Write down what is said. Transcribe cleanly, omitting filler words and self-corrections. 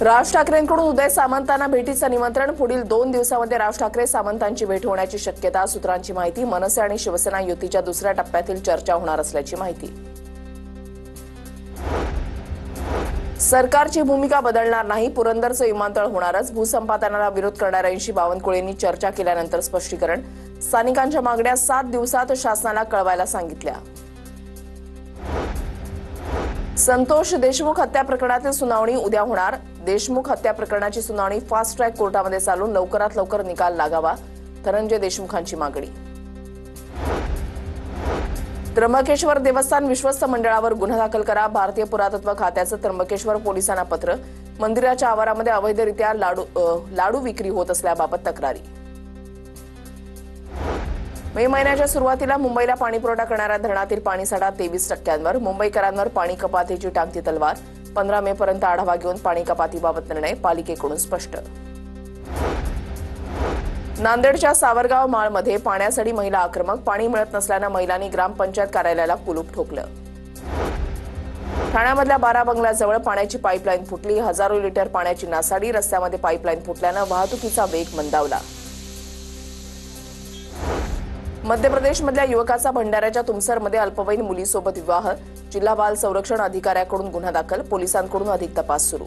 राज ठाकरेंकडून उदय सामंतांना भेटीचं निमंत्रण। पुढील 2 दिवसांमध्ये राज ठाकरे सामंतांची भेट होण्याची शक्यता। सूत्रांची माहिती। मनसे आणि शिवसेना युतीच्या दुसऱ्या टप्प्यातील चर्चा होणार असल्याची माहिती। सरकारची भूमिका बदलणार नाही, पुरंदरचं विमानतळ होणारच। भूसंपादनाला विरोध करणाऱ्यांशी बावनकुळेंनी चर्चा केल्यानंतर स्पष्टीकरण। स्थानिकांच्या मागण्या 7 दिवसात शासनाला कळवायला सांगितल्या। संतोष देशमुख हत्या प्रकरणातील सुनावणी उद्या होणार। देशमुख हत्या प्रकरणाची सुनावणी फास्ट ट्रॅक कोर्टामध्ये चालून लवकरात लवकर निकाल लागावा, धनंजय देशमुखांची मागणी। त्र्यंबकेश्वर देवस्थान विश्वस्त मंडळावर गुन्हा दाखल करा। भारतीय पुरातत्व खात्याचं त्र्यंबकेश्वर पोलिसांना पत्र। मंदिराच्या आवारामध्ये अवैधरित्या लाडू विक्री होत असल्याबाबत तक्रारी। मे महिन्याच्या सुरुवातीला मुंबईला पाणीपुरवठा करणाऱ्या धरणातील पाणीसाठा 23%। मुंबईकरांवर पाणी कपातीची टांगती तलवार। 15 मे पर्यंत आढावा घेऊन पाणी कपातीबाबत निर्णय, पालिकेकडून स्पष्ट। नांदेडच्या सावरगाव माळमध्ये पाण्यासाठी महिला आक्रमक। पाणी मिळत नसल्यानं महिलांनी ग्रामपंचायत कार्यालयाला कुलूप ठोकलं। ठाण्यामधल्या 12 बंगल्याजवळ पाण्याची पाईपलाईन फुटली। हजारो लिटर पाण्याची नासाडी। रस्त्यामध्ये पाईपलाईन फुटल्यानं वाहतुकीचा वेग मंदावला। मध्य प्रदेशमधल्या युवकाचा भंडाऱ्याच्या तुमसरमध्ये अल्पवयीन मुलीसोबत विवाह। जिल्हा बाल संरक्षण अधिकाऱ्याकडून गुन्हा दाखल। पोलिसांकडून अधिक तपास सुरू।